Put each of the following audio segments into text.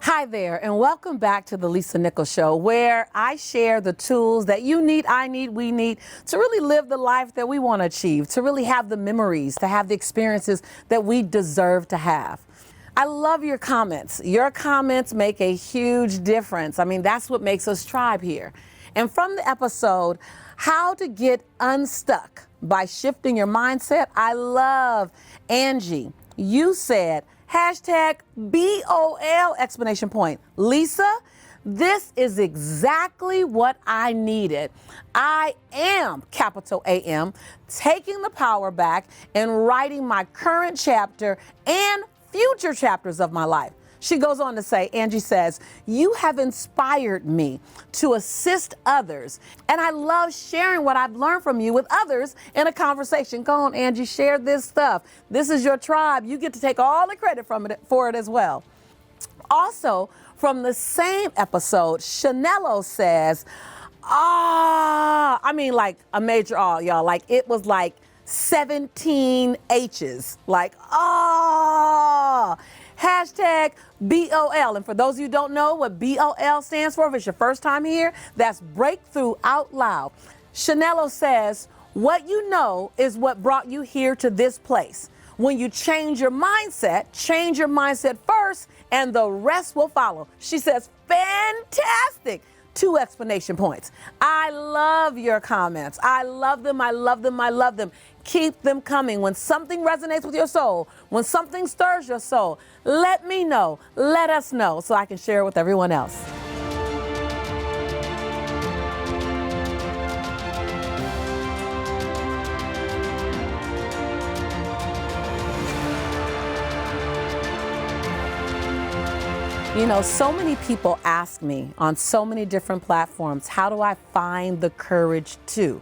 Hi there, and welcome back to the Lisa Nichols Show, where I share the tools that you need, I need, we need to really live the life that we want to achieve, to really have the memories, to have the experiences that we deserve to have. I love your comments. Your comments make a huge difference. I mean, that's what makes us tribe here. And from the episode, How to Get Unstuck by Shifting Your Mindset, I love Angie. You said, hashtag BOL explanation point. Lisa, this is exactly what I needed. I am, capital AM, taking the power back and writing my current chapter and future chapters of my life. She goes on to say, Angie says, you have inspired me to assist others. And I love sharing what I've learned from you with others in a conversation. Go on, Angie, share this stuff. This is your tribe. You get to take all the credit for it as well. Also, from the same episode, Chanello says, I mean, like a major y'all. Like it was like 17 H's. Like, Hashtag BOL. And for those of you who don't know what BOL stands for, if it's your first time here, that's Breakthrough Out Loud. Chanello says, what you know is what brought you here to this place. When you change your mindset first, and the rest will follow. She says, fantastic. 2 explanation points. I love your comments. I love them. I love them. I love them. Keep them coming. When something resonates with your soul, when something stirs your soul, let me know. Let us know so I can share it with everyone else. You know, so many people ask me on so many different platforms, how do I find the courage to ...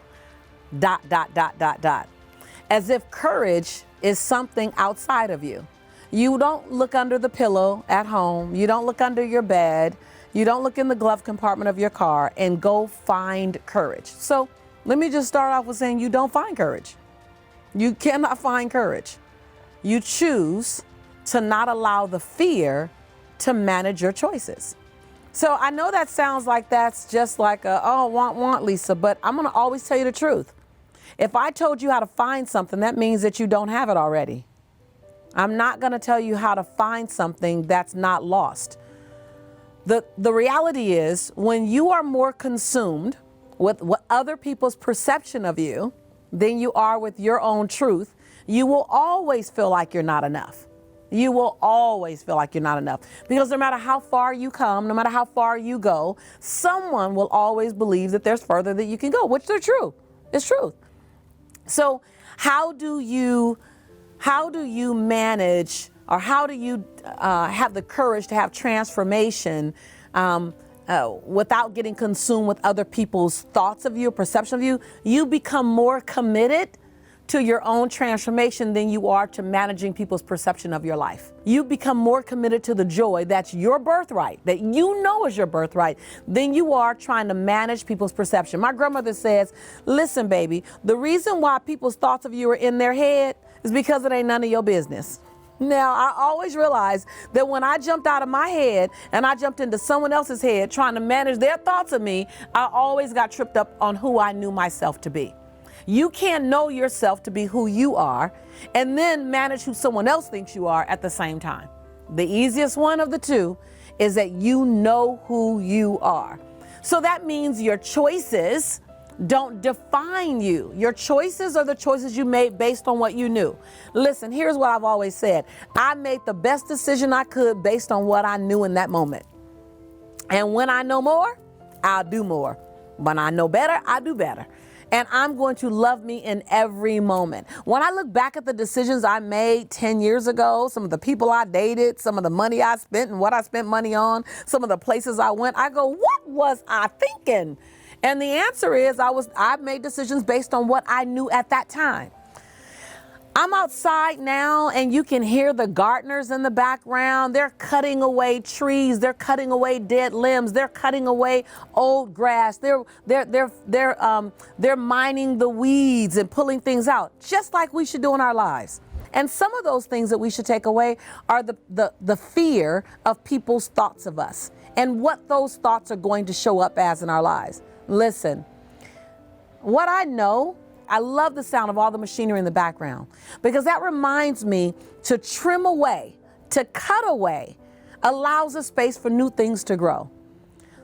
As if courage is something outside of you. You don't look under the pillow at home. You don't look under your bed. You don't look in the glove compartment of your car and go find courage. So let me just start off with saying you don't find courage. You cannot find courage. You choose to not allow the fear to manage your choices. So I know that sounds like that's just like want, Lisa, but I'm gonna always tell you the truth. If I told you how to find something, that means that you don't have it already. I'm not gonna tell you how to find something that's not lost. The reality is, when you are more consumed with what other people's perception of you than you are with your own truth, you will always feel like you're not enough. You will always feel like you're not enough, because no matter how far you come, no matter how far you go, someone will always believe that there's further that you can go, which they're true. It's truth. So how do you manage, or how do you have the courage to have transformation without getting consumed with other people's thoughts of you, perception of you? You become more committed to your own transformation than you are to managing people's perception of your life. You become more committed to the joy that's your birthright, that you know is your birthright, than you are trying to manage people's perception. My grandmother says, listen, baby, the reason why people's thoughts of you are in their head is because it ain't none of your business. Now, I always realized that when I jumped out of my head and I jumped into someone else's head trying to manage their thoughts of me, I always got tripped up on who I knew myself to be. You can't know yourself to be who you are and then manage who someone else thinks you are at the same time. The easiest one of the two is that you know who you are. So that means your choices don't define you. Your choices are the choices you made based on what you knew. Listen, here's what I've always said. I made the best decision I could based on what I knew in that moment. And when I know more, I'll do more. When I know better, I do better. And I'm going to love me in every moment. When I look back at the decisions I made 10 years ago, some of the people I dated, some of the money I spent and what I spent money on, some of the places I went, I go, what was I thinking? And the answer is I made decisions based on what I knew at that time. I'm outside now and you can hear the gardeners in the background. They're cutting away trees. They're cutting away dead limbs. They're cutting away old grass. They're mining the weeds and pulling things out, just like we should do in our lives. And some of those things that we should take away are the fear of people's thoughts of us and what those thoughts are going to show up as in our lives. Listen, what I know, I love the sound of all the machinery in the background because that reminds me to trim away, to cut away, allows a space for new things to grow.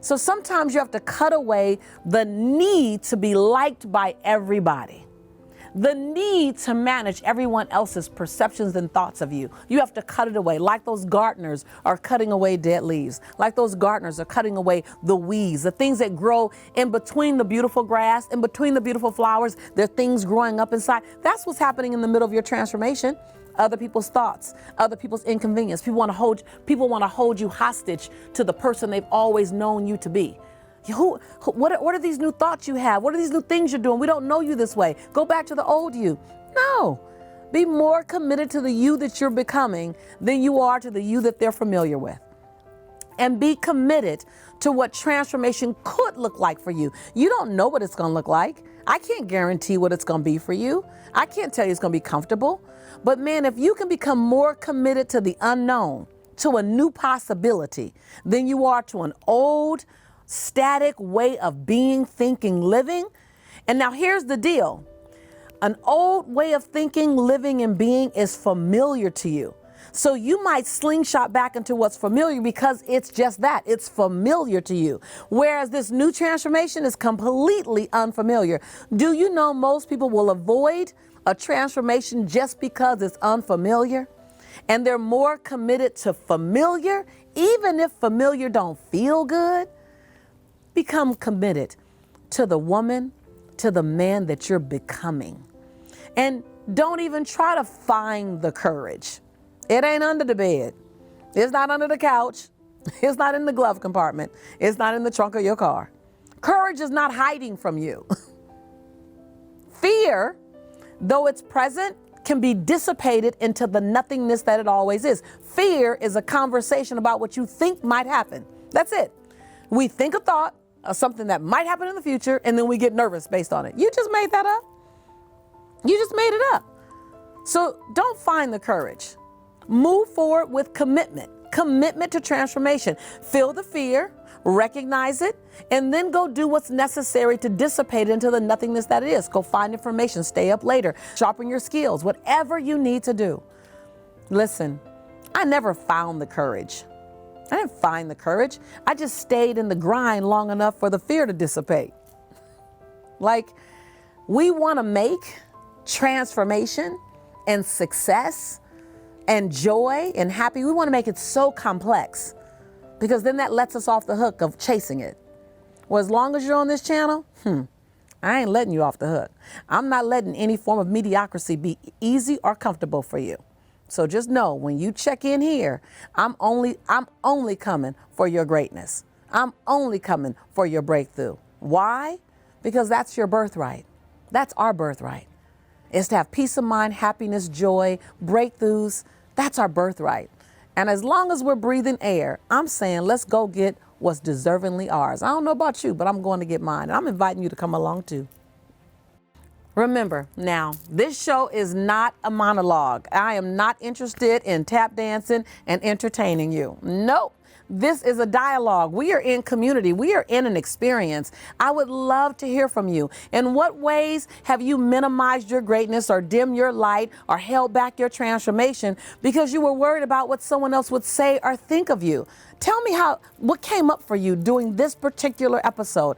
So sometimes you have to cut away the need to be liked by everybody. The need to manage everyone else's perceptions and thoughts of you. You have to cut it away, like those gardeners are cutting away dead leaves, like those gardeners are cutting away the weeds, the things that grow in between the beautiful grass, in between the beautiful flowers. There are things growing up inside. That's what's happening in the middle of your transformation. Other people's thoughts, other people's inconvenience. People want to hold you hostage to the person they've always known you to be. What are these new thoughts you have? What are these new things you're doing? We don't know you this way. Go back to the old you. No. Be more committed to the you that you're becoming than you are to the you that they're familiar with. And be committed to what transformation could look like for you. You don't know what it's going to look like. I can't guarantee what it's going to be for you. I can't tell you it's going to be comfortable. But man, if you can become more committed to the unknown, to a new possibility, than you are to an old, static way of being, thinking, living. And now here's the deal. An old way of thinking, living, and being is familiar to you. So you might slingshot back into what's familiar because it's just that. It's familiar to you. Whereas this new transformation is completely unfamiliar. Do you know most people will avoid a transformation just because it's unfamiliar? And they're more committed to familiar, even if familiar don't feel good. Become committed to the woman, to the man that you're becoming. And don't even try to find the courage. It ain't under the bed. It's not under the couch. It's not in the glove compartment. It's not in the trunk of your car. Courage is not hiding from you. Fear, though it's present, can be dissipated into the nothingness that it always is. Fear is a conversation about what you think might happen. That's it. We think a thought of something that might happen in the future, and then we get nervous based on it. You just made that up. You just made it up. So don't find the courage. Move forward with commitment to transformation. Feel the fear, recognize it, and then go do what's necessary to dissipate it into the nothingness that it is. Go find information, stay up later, sharpen your skills, whatever you need to do. Listen, I never found the courage. I didn't find the courage. I just stayed in the grind long enough for the fear to dissipate. Like, we want to make transformation and success and joy and happy. We want to make it so complex because then that lets us off the hook of chasing it. Well, as long as you're on this channel, I ain't letting you off the hook. I'm not letting any form of mediocrity be easy or comfortable for you. So just know when you check in here, I'm only coming for your greatness. I'm only coming for your breakthrough. Why? Because that's your birthright. That's our birthright. It's to have peace of mind, happiness, joy, breakthroughs. That's our birthright. And as long as we're breathing air, I'm saying let's go get what's deservingly ours. I don't know about you, but I'm going to get mine. And I'm inviting you to come along too. Remember, now, this show is not a monologue. I am not interested in tap dancing and entertaining you. Nope. This is a dialogue. We are in community. We are in an experience. I would love to hear from you. In what ways have you minimized your greatness or dimmed your light or held back your transformation because you were worried about what someone else would say or think of you? Tell me what came up for you during this particular episode.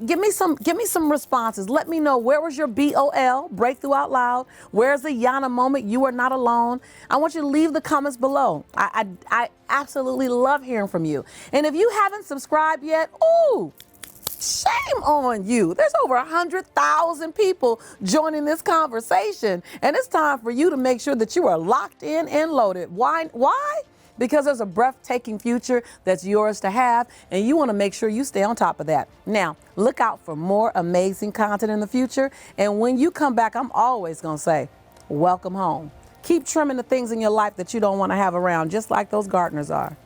Give me some responses. Let me know, where was your BOL, breakthrough out loud? Where's the Yana moment? You are not alone. I want you to leave the comments below. I absolutely love hearing from you. And if you haven't subscribed yet, ooh, shame on you. There's over 100,000 people joining this conversation. And it's time for you to make sure that you are locked in and loaded. Why? Because there's a breathtaking future that's yours to have, and you want to make sure you stay on top of that. Now, look out for more amazing content in the future. And when you come back, I'm always going to say, welcome home. Keep trimming the things in your life that you don't want to have around, just like those gardeners are.